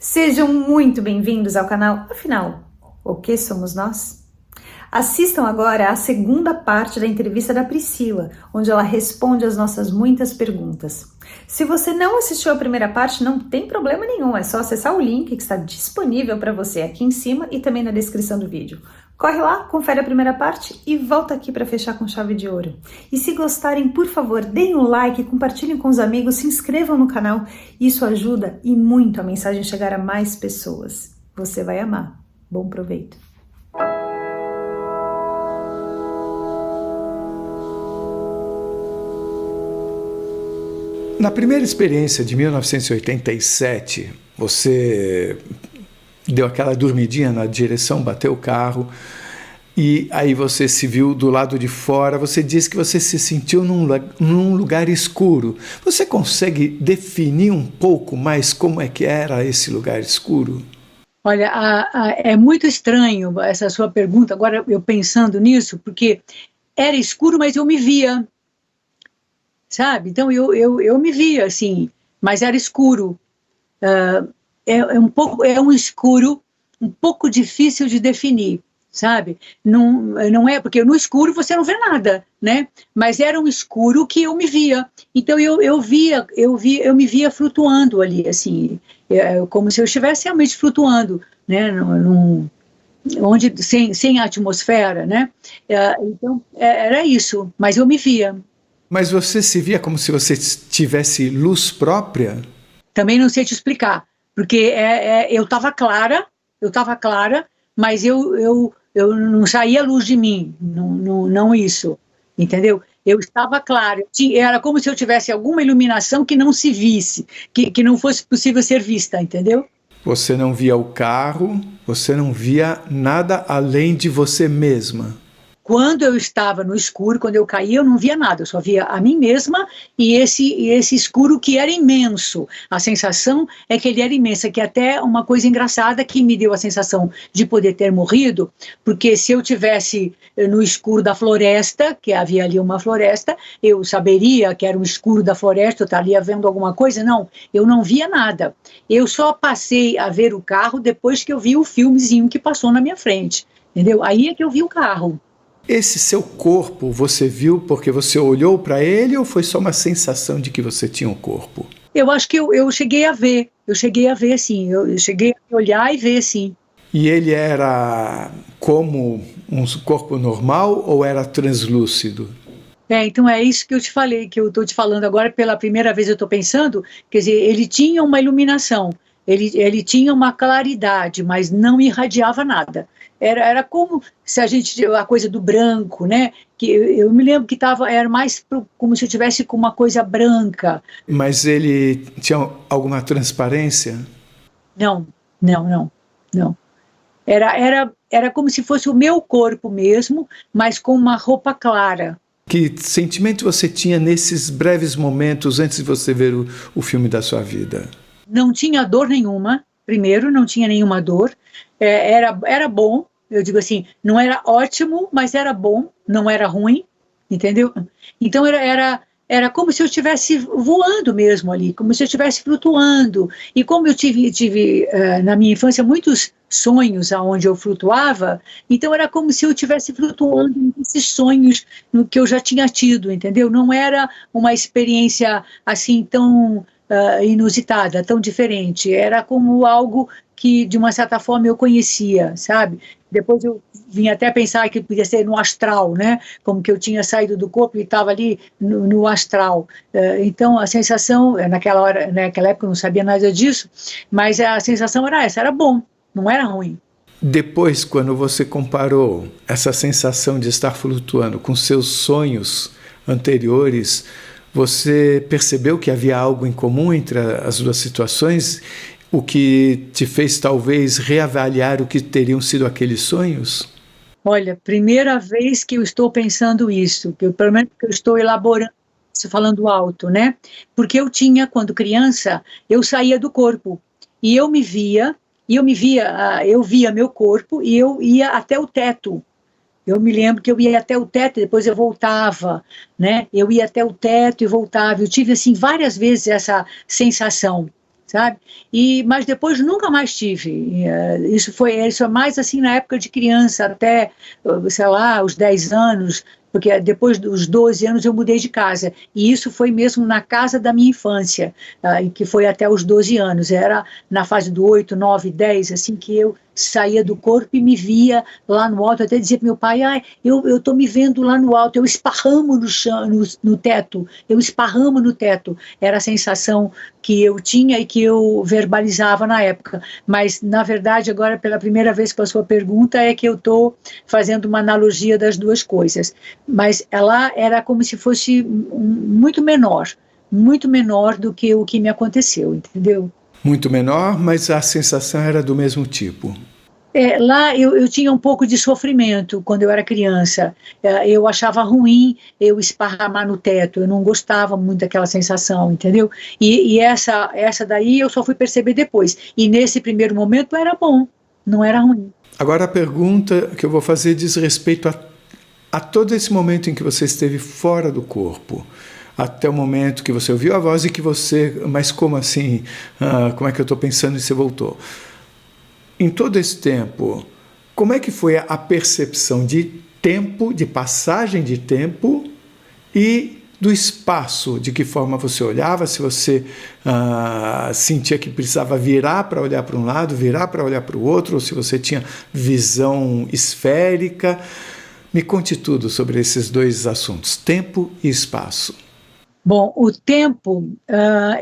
Sejam muito bem-vindos ao canal. Afinal, o que somos nós? Assistam agora a segunda parte da entrevista da Priscila, onde ela responde as nossas muitas perguntas. Se você não assistiu a primeira parte, não tem problema nenhum, é só acessar o link que está disponível para você aqui em cima e também na descrição do vídeo. Corre lá, confere a primeira parte e volta aqui para fechar com chave de ouro. E se gostarem, por favor, deem um like, compartilhem com os amigos, se inscrevam no canal. Isso ajuda e muito a mensagem chegar a mais pessoas. Você vai amar. Bom proveito. Na primeira experiência de 1987, você deu aquela dormidinha na direção, bateu o carro e aí você se viu do lado de fora. Você disse que você se sentiu num lugar escuro. Você consegue definir um pouco mais como é que era esse lugar escuro? Olha, é muito estranho essa sua pergunta, agora eu pensando nisso, porque era escuro, mas eu me via, sabe? Então eu me via assim, mas era escuro. É um escuro um pouco difícil de definir, sabe? Não é, porque no escuro você não vê nada, né? Mas era um escuro que eu me via. Então eu me via flutuando ali, assim, como se eu estivesse realmente flutuando, né? Onde sem atmosfera, né? Então era isso, mas eu me via. Mas você se via como se você tivesse luz própria? Também não sei te explicar, porque eu estava clara, mas eu não saía luz de mim, não isso, entendeu? Eu estava clara, era como se eu tivesse alguma iluminação que não se visse, que não fosse possível ser vista, entendeu? Você não via o carro, você não via nada além de você mesma. Quando eu estava no escuro, quando eu caía, eu não via nada, eu só via a mim mesma e esse escuro que era imenso. A sensação é que ele era imenso, que até uma coisa engraçada que me deu a sensação de poder ter morrido, porque se eu tivesse no escuro da floresta, que havia ali uma floresta, eu saberia que era o escuro da floresta, eu estaria vendo alguma coisa. Não, eu não via nada. Eu só passei a ver o carro depois que eu vi o filmezinho que passou na minha frente, entendeu? Aí é que eu vi o carro. Esse seu corpo você viu porque você olhou para ele ou foi só uma sensação de que você tinha um corpo? Eu acho que eu cheguei a ver, sim, eu cheguei a olhar e ver, sim. E ele era como um corpo normal ou era translúcido? Então é isso que eu te falei, que eu estou te falando agora, pela primeira vez eu estou pensando, quer dizer, ele tinha uma iluminação, ele tinha uma claridade, mas não irradiava nada. Era como se a coisa do branco, né? Que eu me lembro que era mais como se eu tivesse com uma coisa branca. Mas ele tinha alguma transparência? Não. Era como se fosse o meu corpo mesmo, mas com uma roupa clara. Que sentimento você tinha nesses breves momentos antes de você ver o filme da sua vida? Não tinha dor nenhuma, primeiro, não tinha nenhuma dor, era bom, eu digo assim, não era ótimo, mas era bom, não era ruim, entendeu? Então era como se eu estivesse voando mesmo ali, como se eu estivesse flutuando, e como eu tive na minha infância muitos sonhos aonde eu flutuava, então era como se eu estivesse flutuando nesses sonhos no que eu já tinha tido, entendeu? Não era uma experiência assim tão inusitada, tão diferente, era como algo que de uma certa forma eu conhecia, sabe? Depois eu vim até pensar que podia ser no astral, né? Como que eu tinha saído do corpo e estava ali no astral. Então a sensação, naquela época eu não sabia nada disso, mas a sensação era essa, era bom, não era ruim. Depois, quando você comparou essa sensação de estar flutuando com seus sonhos anteriores, você percebeu que havia algo em comum entre as duas situações, o que te fez talvez reavaliar o que teriam sido aqueles sonhos? Olha, primeira vez que eu estou pensando isso, pelo menos que eu estou elaborando isso falando alto, né? Porque quando criança, eu saía do corpo e eu via meu corpo e eu ia até o teto. Eu me lembro que eu ia até o teto e depois eu voltava, né? Eu ia até o teto e voltava. Eu tive, assim, várias vezes essa sensação, sabe? Mas depois nunca mais tive. Isso é mais assim na época de criança, até, sei lá, os 10 anos, porque depois dos 12 anos eu mudei de casa, e isso foi mesmo na casa da minha infância, que foi até os 12 anos, era na fase do 8, 9, 10, assim que eu saía do corpo e me via lá no alto, até dizia para meu pai, eu estou me vendo lá no alto, eu esparramo no chão, no teto, eu esparramo no teto, era a sensação que eu tinha e que eu verbalizava na época, mas na verdade agora pela primeira vez com a sua pergunta é que eu estou fazendo uma analogia das duas coisas, mas ela era como se fosse muito menor do que o que me aconteceu, entendeu? Muito menor, mas a sensação era do mesmo tipo. Lá eu tinha um pouco de sofrimento quando eu era criança, eu achava ruim eu esparramar no teto, eu não gostava muito daquela sensação, entendeu? E essa daí eu só fui perceber depois, e nesse primeiro momento era bom, não era ruim. Agora a pergunta que eu vou fazer diz respeito a todo esse momento em que você esteve fora do corpo, até o momento que você ouviu a voz e que você... Mas como assim? Como é que eu estou pensando e você voltou? Em todo esse tempo, como é que foi a percepção de tempo, de passagem de tempo e do espaço? De que forma você olhava? Se você sentia que precisava virar para olhar para um lado, virar para olhar para o outro, ou se você tinha visão esférica? Me conte tudo sobre esses dois assuntos, tempo e espaço. Bom, o tempo,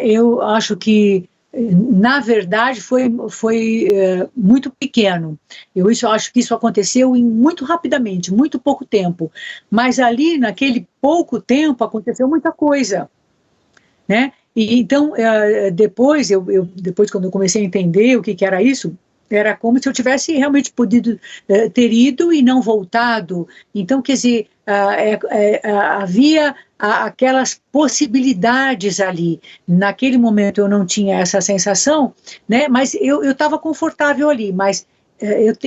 eu acho que, na verdade, foi muito pequeno. Eu acho que isso aconteceu muito rapidamente, muito pouco tempo. Mas ali, naquele pouco tempo, aconteceu muita coisa, né? E então, depois, quando eu comecei a entender o que era isso, era como se eu tivesse realmente podido ter ido e não voltado. Então, quer dizer, havia aquelas possibilidades ali. Naquele momento eu não tinha essa sensação, né? Mas eu estava confortável ali, mas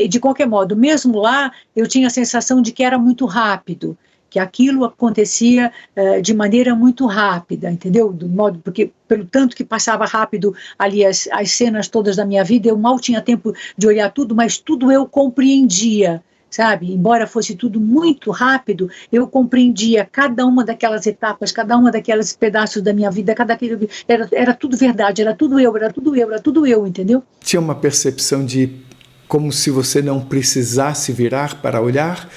de qualquer modo, mesmo lá, eu tinha a sensação de que era muito rápido, que aquilo acontecia de maneira muito rápida, entendeu? Do modo, porque pelo tanto que passava rápido ali as cenas todas da minha vida, eu mal tinha tempo de olhar tudo, mas tudo eu compreendia, sabe? Embora fosse tudo muito rápido, eu compreendia cada uma daquelas etapas, cada uma daqueles pedaços da minha vida, era tudo verdade, era tudo eu, entendeu? Tinha uma percepção de como se você não precisasse virar para olhar,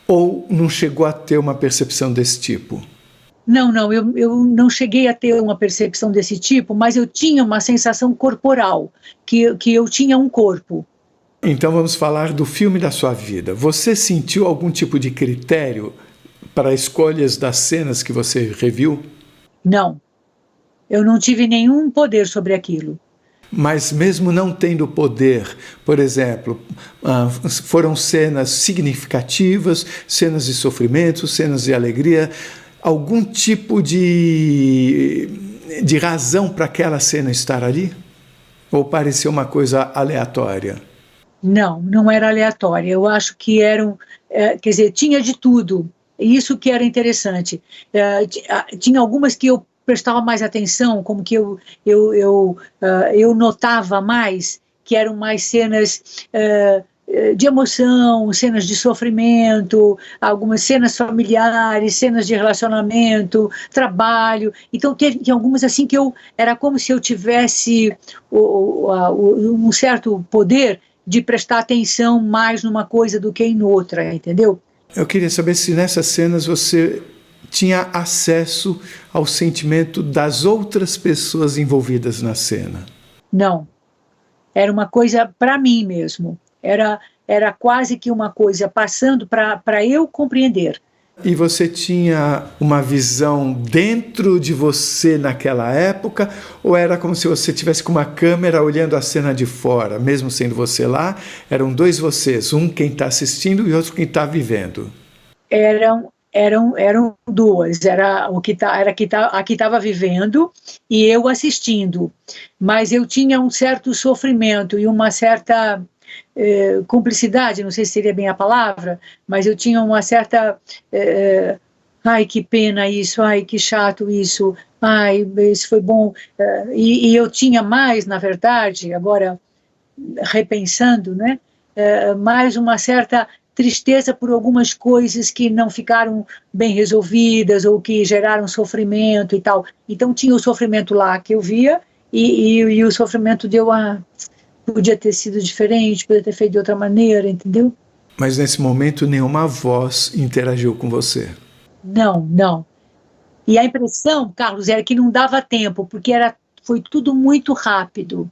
ou não chegou a ter uma percepção desse tipo? Não, eu não cheguei a ter uma percepção desse tipo, mas eu tinha uma sensação corporal, que eu tinha um corpo. Então vamos falar do filme da sua vida. Você sentiu algum tipo de critério para escolhas das cenas que você reviu? Não, eu não tive nenhum poder sobre aquilo. Mas mesmo não tendo poder, por exemplo, foram cenas significativas, cenas de sofrimento, cenas de alegria, algum tipo de razão para aquela cena estar ali? Ou pareceu uma coisa aleatória? Não era aleatória. Eu acho que quer dizer, tinha de tudo. Isso que era interessante. Tinha algumas que eu prestava mais atenção, como que eu notava mais, que eram mais cenas de emoção, cenas de sofrimento, algumas cenas familiares, cenas de relacionamento, trabalho. Então tinha algumas assim que era como se eu tivesse um certo poder de prestar atenção mais numa coisa do que em outra, entendeu? Eu queria saber se nessas cenas você tinha acesso ao sentimento das outras pessoas envolvidas na cena. Não. Era uma coisa para mim mesmo. Era quase que uma coisa passando para eu compreender. E você tinha uma visão dentro de você naquela época, ou era como se você estivesse com uma câmera olhando a cena de fora, mesmo sendo você lá? Eram dois vocês, um quem está assistindo e outro quem está vivendo. Eram duas, era a que estava vivendo e eu assistindo, mas eu tinha um certo sofrimento e uma certa cumplicidade, não sei se seria bem a palavra, mas eu tinha uma certa ai que pena isso, ai que chato isso, ai, isso foi bom. E eu tinha mais, na verdade, agora repensando, né, mais uma certa tristeza por algumas coisas que não ficaram bem resolvidas ou que geraram sofrimento e tal. Então tinha o sofrimento lá que eu via e o sofrimento deu podia ter sido diferente, podia ter feito de outra maneira, entendeu? Mas nesse momento nenhuma voz interagiu com você. Não, não. E a impressão, Carlos, era que não dava tempo, porque foi tudo muito rápido.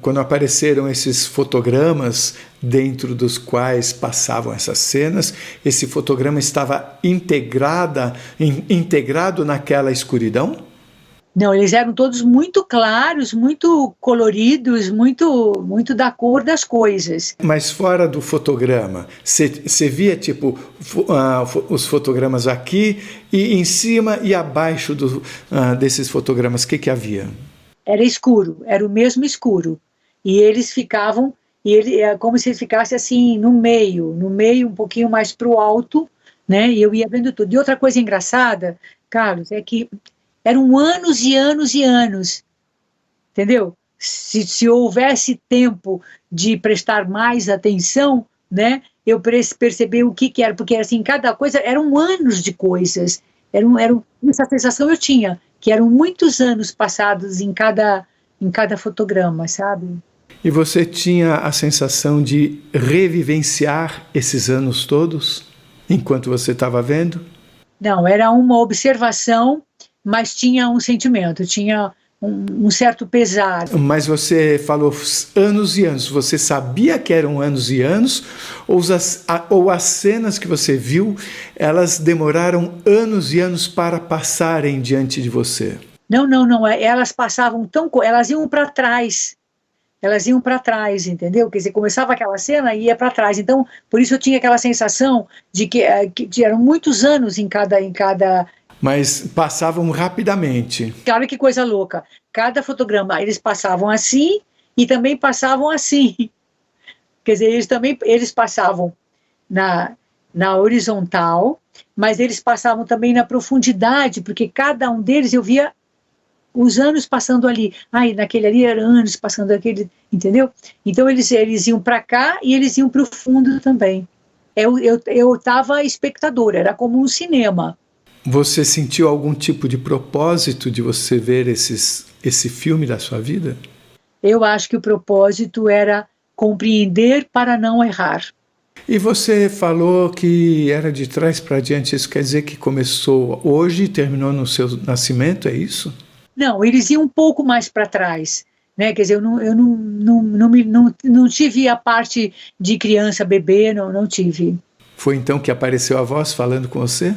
Quando apareceram esses fotogramas dentro dos quais passavam essas cenas, esse fotograma estava integrado naquela escuridão? Não, eles eram todos muito claros, muito coloridos, muito da cor das coisas. Mas fora do fotograma, você via tipo os fotogramas aqui e em cima e abaixo desses fotogramas, o que havia? Era escuro, era o mesmo escuro. E eles ficavam, como se ficasse assim no meio, um pouquinho mais para o alto, né? E eu ia vendo tudo. E outra coisa engraçada, Carlos, é que eram anos e anos e anos, entendeu? Se houvesse tempo de prestar mais atenção, né? Eu percebi o que era, porque assim, cada coisa, eram anos de coisas. Essa sensação eu tinha, que eram muitos anos passados em cada fotograma, sabe? E você tinha a sensação de revivenciar esses anos todos, enquanto você estava vendo? Não, era uma observação, mas tinha um sentimento, tinha um certo pesar. Mas você falou anos e anos, você sabia que eram anos e anos, ou as cenas que você viu, elas demoraram anos e anos para passarem diante de você? Não, elas passavam elas iam para trás. Elas iam para trás, entendeu? Quer dizer, começava aquela cena e ia para trás. Então, por isso eu tinha aquela sensação de que eram muitos anos em cada... Mas passavam rapidamente. Olha que coisa louca. Cada fotograma, eles passavam assim e também passavam assim. Quer dizer, eles passavam na horizontal, mas eles passavam também na profundidade, porque cada um deles eu via os anos passando ali. Naquele ali eram anos passando aquele, entendeu? Então eles iam para cá e eles iam para o fundo também. Eu estava espectadora, era como um cinema. Você sentiu algum tipo de propósito de você ver esse filme da sua vida? Eu acho que o propósito era compreender para não errar. E você falou que era de trás para diante, isso quer dizer que começou hoje e terminou no seu nascimento, é isso? Não, eles iam um pouco mais para trás, né? Quer dizer, eu não tive a parte de criança, bebê, não tive. Foi então que apareceu a voz falando com você?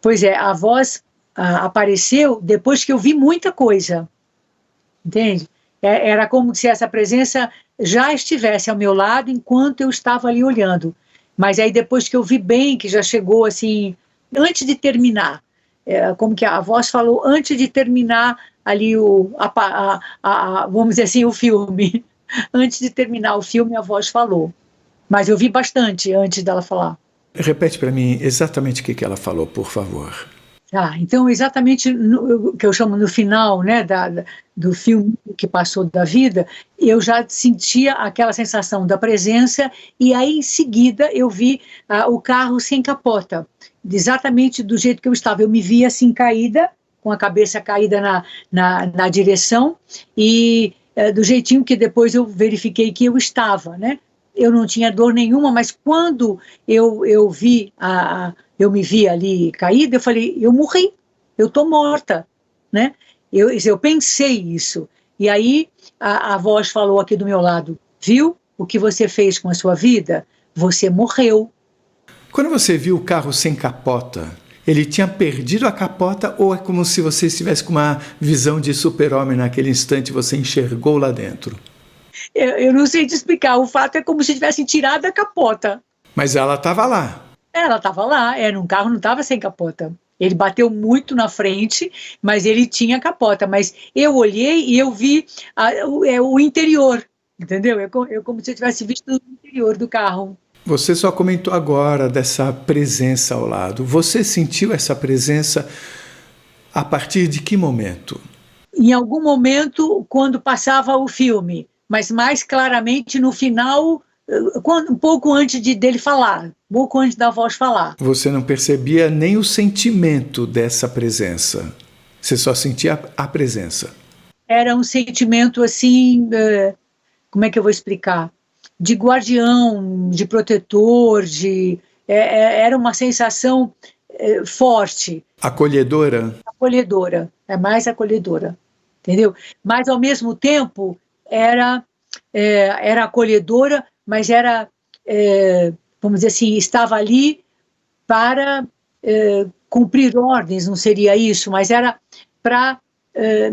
Pois é, a voz apareceu depois que eu vi muita coisa, entende? Era como se essa presença já estivesse ao meu lado enquanto eu estava ali olhando. Mas aí depois que eu vi bem, que já chegou assim, antes de terminar, como que a voz falou antes de terminar ali vamos dizer assim, o filme. Antes de terminar o filme, a voz falou. Mas eu vi bastante antes dela falar. Repete para mim exatamente o que ela falou, por favor. Então, exatamente o que eu chamo no final, né, do filme que passou da vida, eu já sentia aquela sensação da presença e aí em seguida eu vi o carro sem capota, exatamente do jeito que eu estava. Eu me via assim caída, com a cabeça caída na direção e do jeitinho que depois eu verifiquei que eu estava, né? Eu não tinha dor nenhuma, mas quando eu me vi ali caída, eu falei, eu morri, eu estou morta, né? Eu pensei isso. E aí a voz falou aqui do meu lado, viu o que você fez com a sua vida? Você morreu. Quando você viu o carro sem capota, ele tinha perdido a capota ou é como se você estivesse com uma visão de super-homem naquele instante, você enxergou lá dentro? Eu não sei te explicar, o fato é como se tivessem tirado a capota. Mas ela estava lá. Ela estava lá, num carro não estava sem capota. Ele bateu muito na frente, mas ele tinha capota. Mas eu olhei e eu vi o interior, entendeu? Eu como se eu tivesse visto o interior do carro. Você só comentou agora dessa presença ao lado. Você sentiu essa presença A partir de que momento? Em algum momento, quando passava o filme, mas mais claramente no final, um pouco antes dele falar, um pouco antes da voz falar. Você não percebia nem o sentimento dessa presença, você só sentia a presença. Era um sentimento assim, como é que eu vou explicar? De guardião, de protetor, era uma sensação forte. Acolhedora? Acolhedora, é mais acolhedora, entendeu? Mas, ao mesmo tempo, era acolhedora, mas era, vamos dizer assim, estava ali para cumprir ordens, não seria isso, mas era para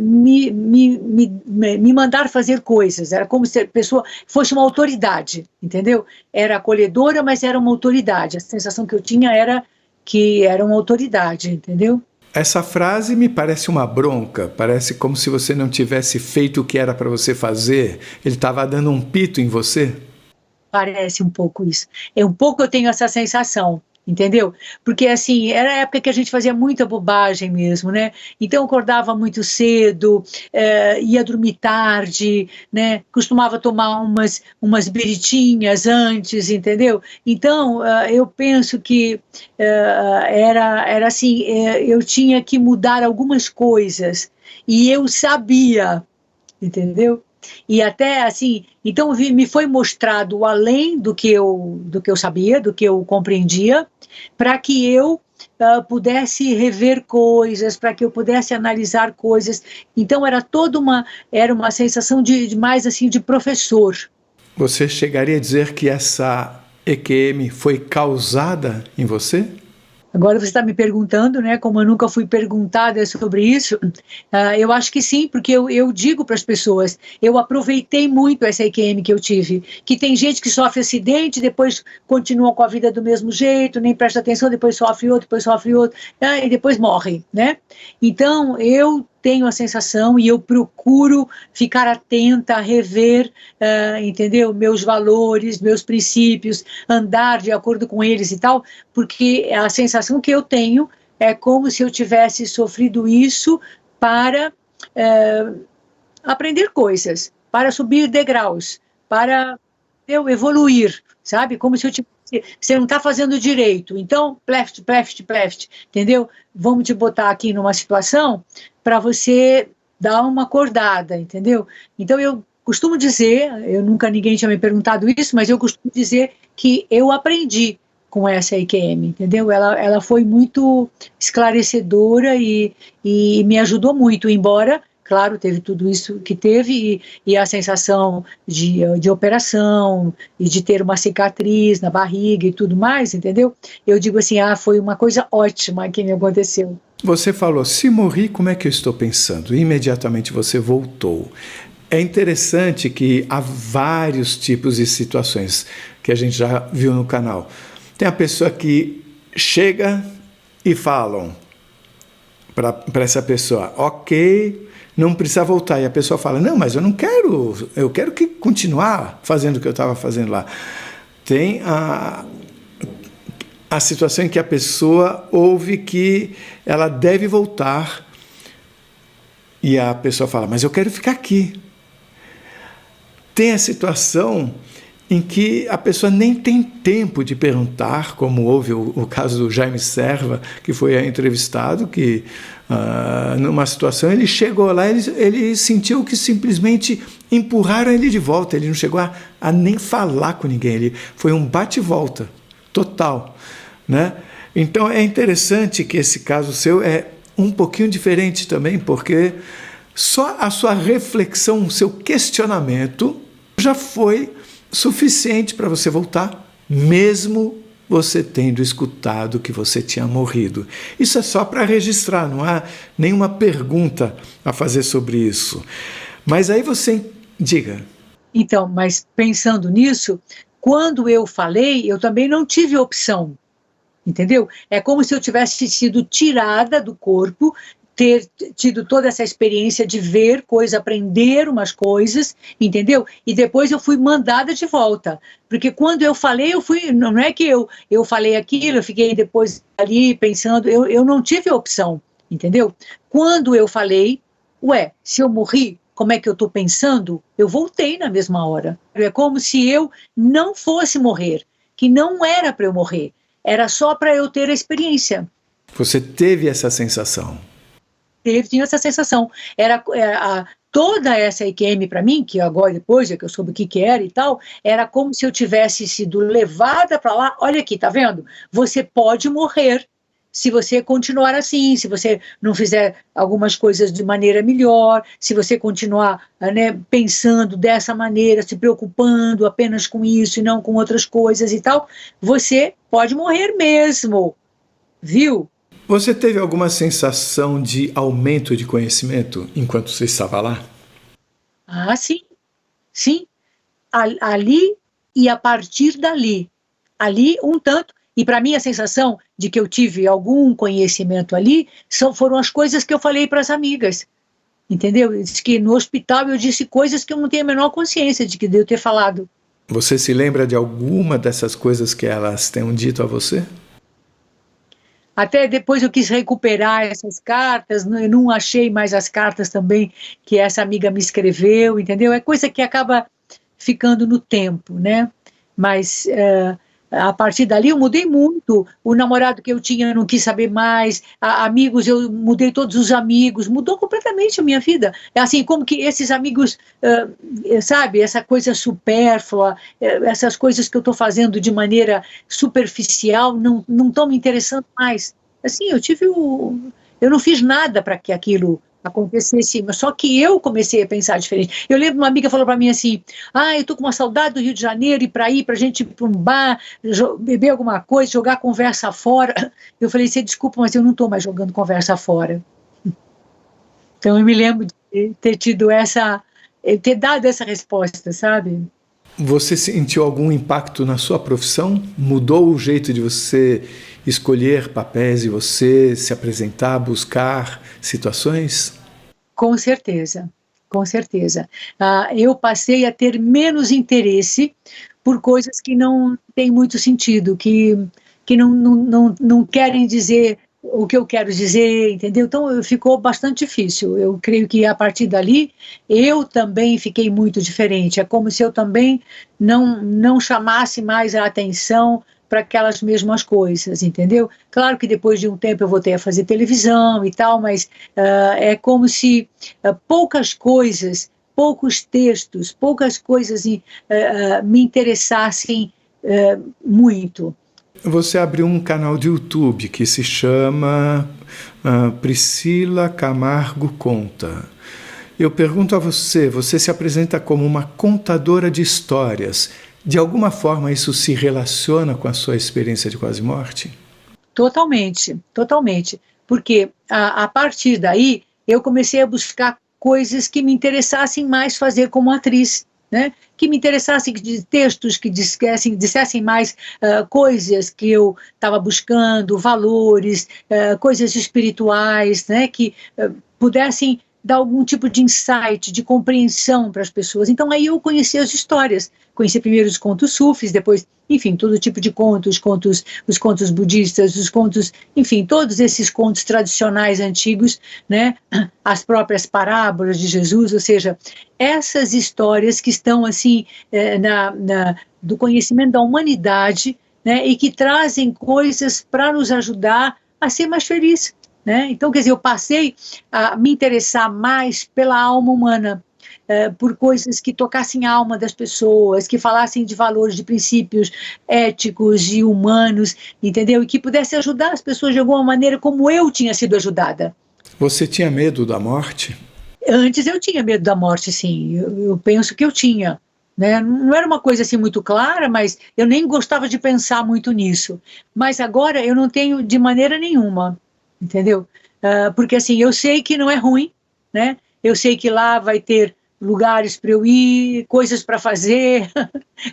me mandar fazer coisas, era como se a pessoa fosse uma autoridade, entendeu? Era acolhedora, mas era uma autoridade, a sensação que eu tinha era que era uma autoridade, entendeu? Essa frase me parece uma bronca, parece como se você não tivesse feito o que era para você fazer, ele estava dando um pito em você? Parece um pouco isso, um pouco eu tenho essa sensação, entendeu? Porque assim, era a época que a gente fazia muita bobagem mesmo, né? Então eu acordava muito cedo, ia dormir tarde, né? Costumava tomar umas biritinhas antes, entendeu? Então eu penso que era assim, eu tinha que mudar algumas coisas e eu sabia, entendeu? E até assim, então me foi mostrado além do que eu sabia, do que eu compreendia, para que eu pudesse rever coisas, para que eu pudesse analisar coisas. Então era uma sensação de mais assim de professor. Você chegaria a dizer que essa EQM foi causada em você? Agora você está me perguntando, né, como eu nunca fui perguntada sobre isso, eu acho que sim, porque eu digo para as pessoas, eu aproveitei muito essa EQM que eu tive, que tem gente que sofre acidente, depois continua com a vida do mesmo jeito, nem presta atenção, depois sofre outro, e depois morre, né? Então, eu tenho a sensação e eu procuro ficar atenta, rever, entendeu? Meus valores, meus princípios, andar de acordo com eles e tal, porque a sensação que eu tenho é como se eu tivesse sofrido isso para aprender coisas, para subir degraus, para eu evoluir, sabe? Como se eu tivesse, você não está fazendo direito, então, pleft, entendeu? Vamos te botar aqui numa situação para você dar uma acordada, entendeu? Então, eu costumo dizer, ninguém tinha me perguntado isso, mas eu costumo dizer que eu aprendi com essa EQM, entendeu? Ela foi muito esclarecedora e me ajudou muito, embora, claro, teve tudo isso que teve e a sensação de operação e de ter uma cicatriz na barriga e tudo mais, entendeu? Eu digo assim, foi uma coisa ótima que me aconteceu. Você falou, se morri, como é que eu estou pensando? Imediatamente você voltou. É interessante que há vários tipos de situações que a gente já viu no canal. Tem a pessoa que chega e falam para essa pessoa, ok, não precisa voltar. E a pessoa fala, não, mas eu não quero, eu quero continuar fazendo o que eu estava fazendo lá. Tem a situação em que a pessoa ouve que ela deve voltar e a pessoa fala, mas eu quero ficar aqui. Tem a situação em que a pessoa nem tem tempo de perguntar, como houve o caso do Jaime Serva, que foi entrevistado, que numa situação ele chegou lá, ele sentiu que simplesmente empurraram ele de volta, ele não chegou a nem falar com ninguém, foi um bate-volta total, né? Então é interessante que esse caso seu é um pouquinho diferente também, porque só a sua reflexão, o seu questionamento já foi suficiente para você voltar, mesmo você tendo escutado que você tinha morrido. Isso é só para registrar, não há nenhuma pergunta a fazer sobre isso. Mas aí você diga. Então, mas pensando nisso, quando eu falei, eu também não tive opção, entendeu? É como se eu tivesse sido tirada do corpo, ter tido toda essa experiência de ver coisas, aprender umas coisas, entendeu? E depois eu fui mandada de volta, porque quando eu falei, não é que eu falei aquilo, eu fiquei depois ali pensando, eu não tive opção, entendeu? quando eu falei, se eu morri, como é que eu estou pensando? Eu voltei na mesma hora. É como se eu não fosse morrer, que não era para eu morrer, era só para eu ter a experiência. Você teve essa sensação? Tinha essa sensação. Toda essa IQM para mim, que agora depois é que eu soube o que era e tal, era como se eu tivesse sido levada para lá. Olha aqui, tá vendo? Você pode morrer se você continuar assim, se você não fizer algumas coisas de maneira melhor, se você continuar, né, pensando dessa maneira, se preocupando apenas com isso e não com outras coisas e tal, você pode morrer mesmo, viu? Você teve alguma sensação de aumento de conhecimento enquanto você estava lá? Ah, sim, sim. Ali e a partir dali. Ali um tanto. E para mim a sensação de que eu tive algum conhecimento ali foram as coisas que eu falei para as amigas. Entendeu? Diz que no hospital eu disse coisas que eu não tenho a menor consciência de que devo ter falado. Você se lembra de alguma dessas coisas que elas tenham dito a você? Até depois eu quis recuperar essas cartas, eu não achei mais as cartas também que essa amiga me escreveu, entendeu? É coisa que acaba ficando no tempo, né? Mas a partir dali eu mudei muito. O namorado que eu tinha eu não quis saber mais, amigos, eu mudei todos os amigos, mudou completamente a minha vida. É assim, como que esses amigos, sabe, essa coisa supérflua, essas coisas que eu estou fazendo de maneira superficial, não estão me interessando mais. Assim, eu não fiz nada para que aquilo acontecesse, mas só que eu comecei a pensar diferente. Eu lembro uma amiga falou para mim assim, eu tô com uma saudade do Rio de Janeiro e para ir pra gente ir para um bar, beber alguma coisa, jogar conversa fora. Eu falei, você desculpa, mas eu não estou mais jogando conversa fora. Então eu me lembro de ter ter dado essa resposta, sabe? Você sentiu algum impacto na sua profissão? Mudou o jeito de você escolher papéis e você se apresentar, buscar situações? Com certeza, com certeza. Eu passei a ter menos interesse por coisas que não têm muito sentido, que não querem dizer o que eu quero dizer, entendeu? Então ficou bastante difícil. Eu creio que a partir dali eu também fiquei muito diferente. É como se eu também não chamasse mais a atenção para aquelas mesmas coisas, entendeu? Claro que depois de um tempo eu voltei a fazer televisão e tal, mas é como se poucas coisas, poucos textos, poucas coisas me interessassem muito. Você abriu um canal de YouTube que se chama Priscila Camargo Conta. Eu pergunto a você, você se apresenta como uma contadora de histórias. De alguma forma isso se relaciona com a sua experiência de quase morte? Totalmente, totalmente. Porque a partir daí eu comecei a buscar coisas que me interessassem mais fazer como atriz, né? Que me interessassem de textos que dissessem mais coisas que eu estava buscando, valores, coisas espirituais, né? Que pudessem dar algum tipo de insight, de compreensão para as pessoas. Então aí eu conheci as histórias, conheci primeiro os contos sufis, depois, enfim, todo tipo de contos, os contos budistas, os contos, enfim, todos esses contos tradicionais antigos, né, as próprias parábolas de Jesus, ou seja, essas histórias que estão assim do conhecimento da humanidade, né, e que trazem coisas para nos ajudar a ser mais felizes. Né? Então, quer dizer, eu passei a me interessar mais pela alma humana, por coisas que tocassem a alma das pessoas, que falassem de valores, de princípios éticos e humanos, entendeu? E que pudesse ajudar as pessoas de alguma maneira como eu tinha sido ajudada. Você tinha medo da morte? Antes eu tinha medo da morte, sim. Eu penso que eu tinha. Né? Não era uma coisa assim muito clara, mas eu nem gostava de pensar muito nisso. Mas agora eu não tenho de maneira nenhuma. Entendeu? Porque assim, eu sei que não é ruim, né? Eu sei que lá vai ter lugares para eu ir, coisas para fazer,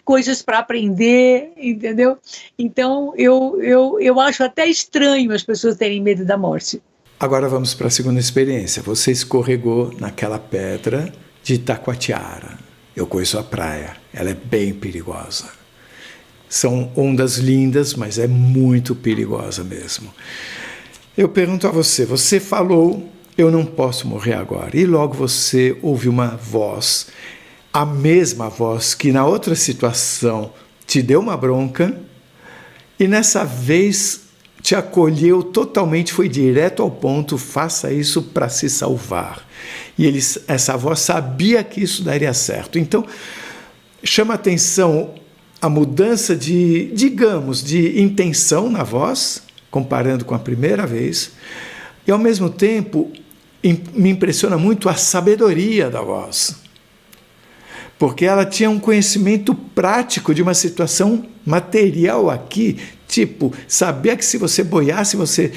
coisas para aprender, entendeu? Então, eu acho até estranho as pessoas terem medo da morte. Agora vamos para a segunda experiência. Você escorregou naquela pedra de Itacoatiara. Eu conheço a praia, ela é bem perigosa. São ondas lindas, mas é muito perigosa mesmo. Eu pergunto a você, você falou eu não posso morrer agora. E logo você ouve uma voz, a mesma voz que na outra situação te deu uma bronca e nessa vez te acolheu totalmente, foi direto ao ponto, faça isso para se salvar. E essa voz sabia que isso daria certo. Então, chama atenção a mudança digamos, de intenção na voz, comparando com a primeira vez, e ao mesmo tempo me impressiona muito a sabedoria da voz, porque ela tinha um conhecimento prático de uma situação material aqui, tipo, sabia que se você boiasse, você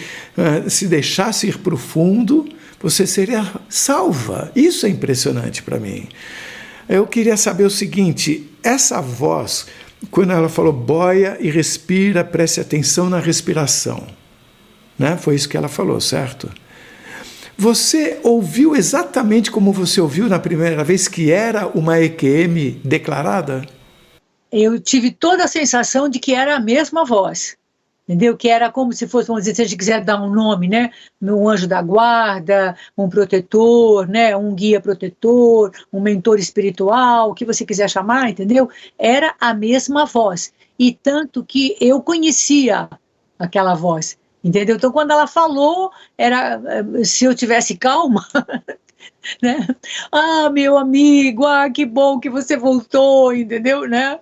se deixasse ir para o fundo, você seria salva. Isso é impressionante para mim. Eu queria saber o seguinte, essa voz, quando ela falou boia e respira, preste atenção na respiração, né? Foi isso que ela falou, certo? Você ouviu exatamente como você ouviu na primeira vez, que era uma EQM declarada? Eu tive toda a sensação de que era a mesma voz, entendeu? Que era como se fosse, vamos dizer, se a gente quiser dar um nome, né? Um anjo da guarda, um protetor, né? Um guia protetor, um mentor espiritual, o que você quiser chamar, entendeu? Era a mesma voz. E tanto que eu conhecia aquela voz, entendeu? Então, quando ela falou, era, se eu tivesse calma, né? Ah, meu amigo, que bom que você voltou, entendeu, né?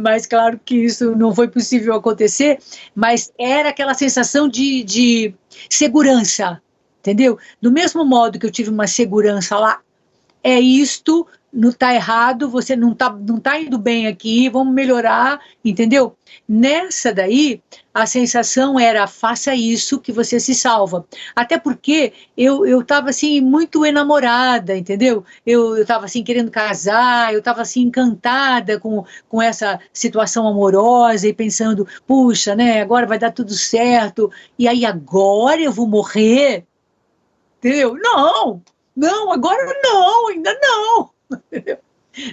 Mas claro que isso não foi possível acontecer, mas era aquela sensação de segurança, entendeu? Do mesmo modo que eu tive uma segurança lá, é isto, não está errado, você não tá indo bem aqui, vamos melhorar, entendeu? Nessa daí, a sensação era, faça isso que você se salva. Até porque eu estava assim, muito enamorada, entendeu? Eu estava assim, querendo casar, eu estava assim, encantada com essa situação amorosa e pensando, puxa, né, agora vai dar tudo certo, e aí agora eu vou morrer, entendeu? Não, agora não, ainda não.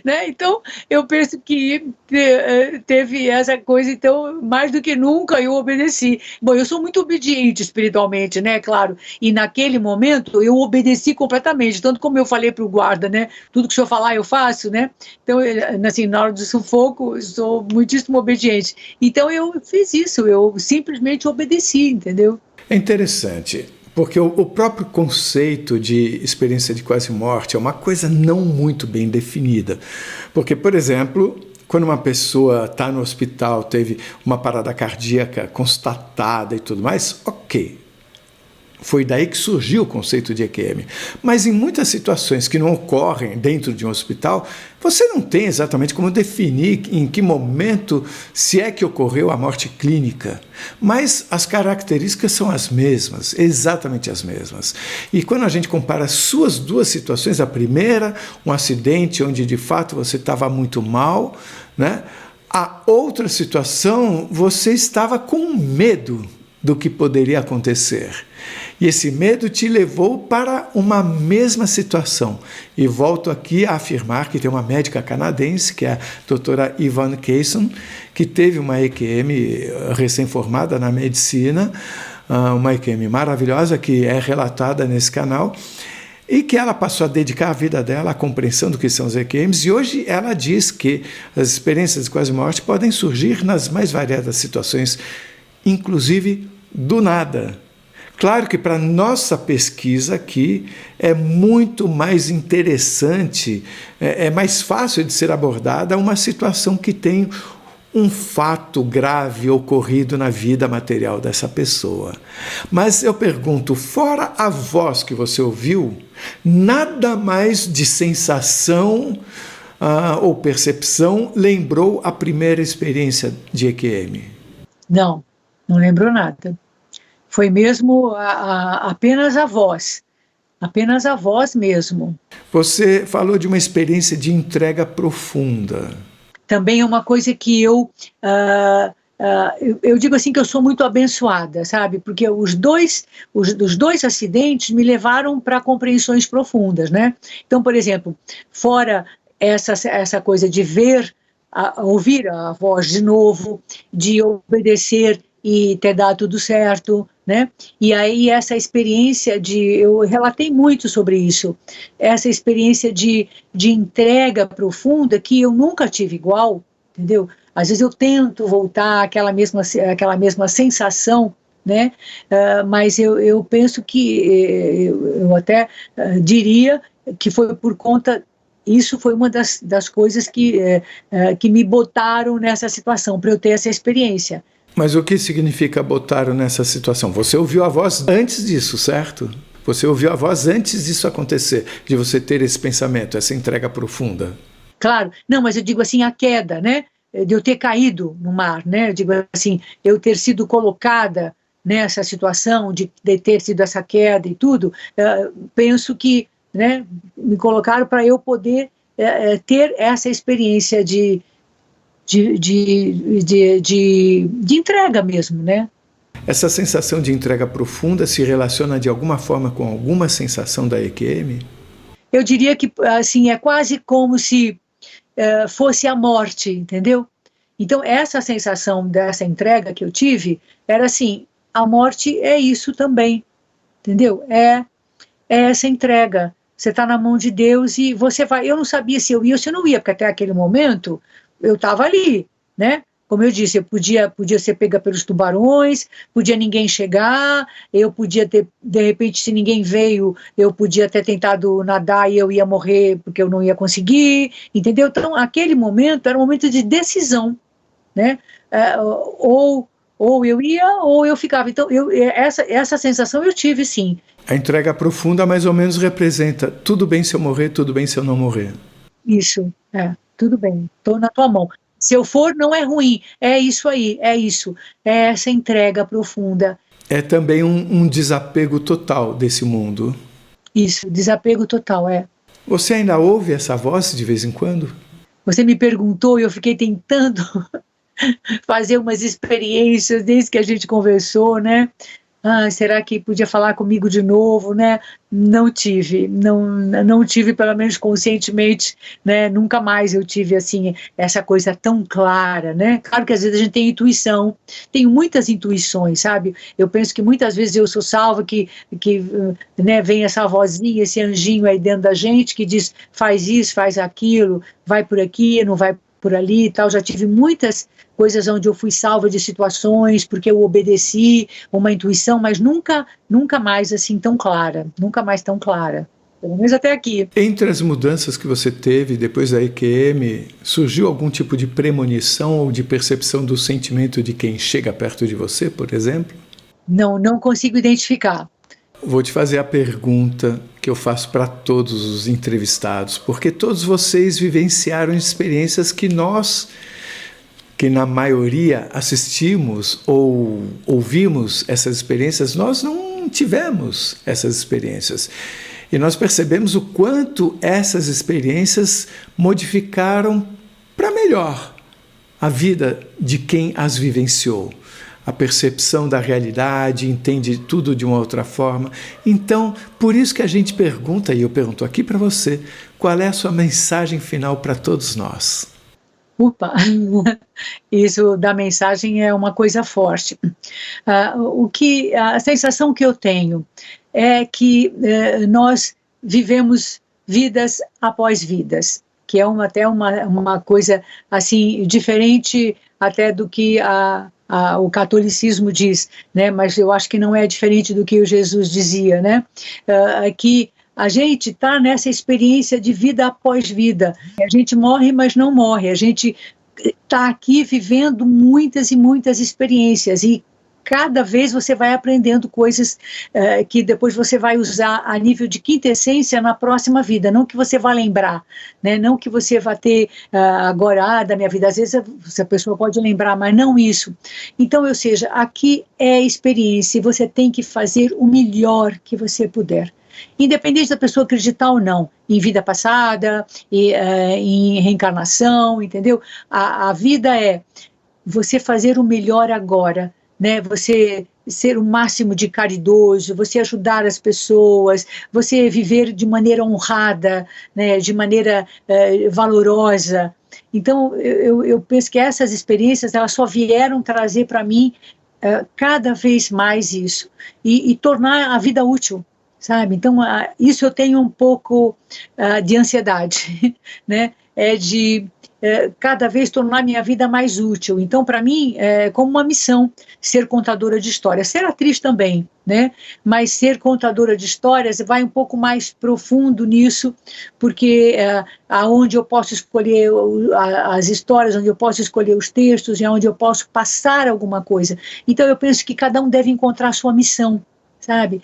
Né? Então, eu penso que teve essa coisa, então, mais do que nunca eu obedeci. Bom, eu sou muito obediente espiritualmente, né, claro, e naquele momento eu obedeci completamente, tanto como eu falei para o guarda, né, tudo que o senhor falar eu faço, né, então, assim, na hora do sufoco, eu sou muitíssimo obediente. Então, eu fiz isso, eu simplesmente obedeci, entendeu? É interessante. Porque o próprio conceito de experiência de quase morte é uma coisa não muito bem definida. Porque, por exemplo, quando uma pessoa está no hospital, teve uma parada cardíaca constatada e tudo mais, ok. Foi daí que surgiu o conceito de EQM. Mas em muitas situações que não ocorrem dentro de um hospital, você não tem exatamente como definir em que momento, se é que ocorreu a morte clínica. Mas as características são as mesmas, exatamente as mesmas. E quando a gente compara as suas duas situações, a primeira, um acidente onde de fato você estava muito mal, né? A outra situação, você estava com medo do que poderia acontecer. E esse medo te levou para uma mesma situação. E volto aqui a afirmar que tem uma médica canadense, que é a doutora Yvonne Kayson, que teve uma EQM recém-formada na medicina, uma EQM maravilhosa que é relatada nesse canal, e que ela passou a dedicar a vida dela à compreensão do que são os EQMs, e hoje ela diz que as experiências de quase morte podem surgir nas mais variadas situações, inclusive do nada. Claro que para nossa pesquisa aqui é muito mais interessante, é mais fácil de ser abordada uma situação que tem um fato grave ocorrido na vida material dessa pessoa. Mas eu pergunto, fora a voz que você ouviu, nada mais de sensação ou percepção lembrou a primeira experiência de EQM? Não lembrou nada. Foi mesmo apenas a voz mesmo. Você falou de uma experiência de entrega profunda. Também é uma coisa que eu digo assim que eu sou muito abençoada, sabe? Porque os dois acidentes me levaram para compreensões profundas, né? Então, por exemplo, fora essa coisa de ouvir a voz de novo, de obedecer e ter dado tudo certo, né? E aí essa experiência eu relatei muito sobre isso, essa experiência de entrega profunda que eu nunca tive igual, entendeu? Às vezes eu tento voltar àquela mesma sensação, né? Mas eu penso que, eu até diria que foi por conta, isso foi uma das coisas que me botaram nessa situação, para eu ter essa experiência. Mas o que significa botaram nessa situação? Você ouviu a voz antes disso, certo? Você ouviu a voz antes disso acontecer, de você ter esse pensamento, essa entrega profunda. Claro, não, mas eu digo assim, a queda, né? De eu ter caído no mar, né? Eu digo assim, eu ter sido colocada nessa situação, de ter sido essa queda e tudo, penso que, né, me colocaram para eu poder ter essa experiência de entrega mesmo, né? Essa sensação de entrega profunda se relaciona de alguma forma com alguma sensação da EQM? Eu diria que, assim, é quase como se fosse a morte, entendeu? Então, essa sensação dessa entrega que eu tive, era assim, a morte é isso também, entendeu? É essa entrega. Você está na mão de Deus e você vai... Eu não sabia se eu ia ou se eu não ia, porque até aquele momento eu estava ali, né? Como eu disse, eu podia ser pega pelos tubarões, podia ninguém chegar, eu podia ter, de repente, se ninguém veio, eu podia ter tentado nadar e eu ia morrer porque eu não ia conseguir, entendeu? Então, aquele momento era um momento de decisão, né? Ou eu ia ou eu ficava. Então, essa sensação eu tive, sim. A entrega profunda mais ou menos representa tudo bem se eu morrer, tudo bem se eu não morrer. Isso, tudo bem, estou na tua mão. Se eu for, não é ruim, é isso aí, é isso, é essa entrega profunda. É também um desapego total desse mundo. Isso, desapego total, Você ainda ouve essa voz de vez em quando? Você me perguntou e eu fiquei tentando fazer umas experiências desde que a gente conversou, né? Será que podia falar comigo de novo, né? Não tive, não tive, pelo menos conscientemente, né? Nunca mais eu tive, assim, essa coisa tão clara, né? Claro que às vezes a gente tem intuição, tenho muitas intuições, sabe? Eu penso que muitas vezes eu sou salva, que né, vem essa vozinha, esse anjinho aí dentro da gente que diz, faz isso, faz aquilo, vai por aqui, não vai por ali e tal. Já tive muitas coisas onde eu fui salva de situações porque eu obedeci uma intuição, mas nunca mais assim tão clara, nunca mais tão clara, pelo menos até aqui. Entre as mudanças que você teve depois da EQM, surgiu algum tipo de premonição ou de percepção do sentimento de quem chega perto de você, por exemplo? Não consigo identificar. Vou te fazer a pergunta que eu faço para todos os entrevistados, porque todos vocês vivenciaram experiências que nós, que na maioria assistimos ou ouvimos essas experiências, nós não tivemos essas experiências. E nós percebemos o quanto essas experiências modificaram para melhor a vida de quem as vivenciou. A percepção da realidade, entende tudo de uma outra forma. Então, por isso que a gente pergunta, e eu pergunto aqui para você, qual é a sua mensagem final para todos nós? Isso da mensagem é uma coisa forte. A sensação que eu tenho é que nós vivemos vidas após vidas, que é até uma coisa assim diferente até do que o catolicismo diz, né? Mas eu acho que não é diferente do que o Jesus dizia, né? Que a gente está nessa experiência de vida após vida. A gente morre, mas não morre. A gente está aqui vivendo muitas e muitas experiências e cada vez você vai aprendendo coisas que depois você vai usar a nível de quintessência na próxima vida, não que você vá lembrar, né? Não que você vá ter agora, da minha vida, às vezes a pessoa pode lembrar, mas não isso. Então, ou seja, aqui é experiência e você tem que fazer o melhor que você puder. Independente da pessoa acreditar ou não, em vida passada, em reencarnação, entendeu? A vida é você fazer o melhor agora, né? Você ser o máximo de caridoso, você ajudar as pessoas, você viver de maneira honrada, né? De maneira valorosa. Então, eu penso que essas experiências elas só vieram trazer para mim cada vez mais isso e tornar a vida útil, sabe? Então, isso eu tenho um pouco de ansiedade, né? De cada vez tornar minha vida mais útil. Então, para mim, é como uma missão ser contadora de histórias, ser atriz também, né? Mas ser contadora de histórias vai um pouco mais profundo nisso, porque aonde eu posso escolher as histórias, onde eu posso escolher os textos e onde eu posso passar alguma coisa. Então, eu penso que cada um deve encontrar a sua missão, sabe?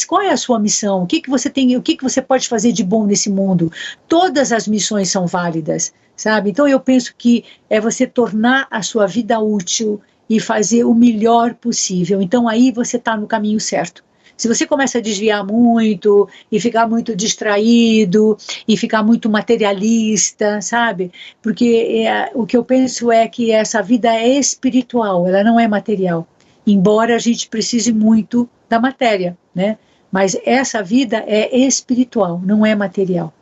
Qual é a sua missão? O que você tem? O que você pode fazer de bom nesse mundo? Todas as missões são válidas, sabe? Então eu penso que é você tornar a sua vida útil e fazer o melhor possível. Então aí você está no caminho certo. Se você começa a desviar muito e ficar muito distraído e ficar muito materialista, sabe? Porque o que eu penso é que essa vida é espiritual, ela não é material. Embora a gente precise muito da matéria, né? Mas essa vida é espiritual, não é material.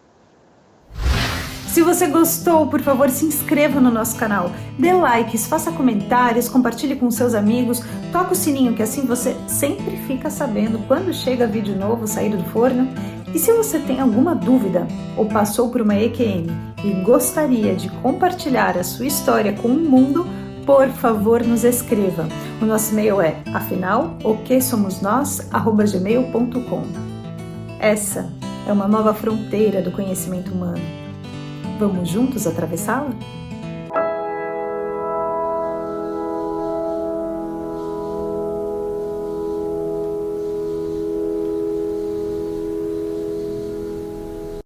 Se você gostou, por favor, se inscreva no nosso canal, dê likes, faça comentários, compartilhe com seus amigos, toca o sininho que assim você sempre fica sabendo quando chega vídeo novo saído do forno. E se você tem alguma dúvida ou passou por uma EQM e gostaria de compartilhar a sua história com o mundo, por favor, nos escreva. O nosso e-mail é afinal.oquesomosnós@gmail.com. Essa é uma nova fronteira do conhecimento humano. Vamos juntos atravessá-la?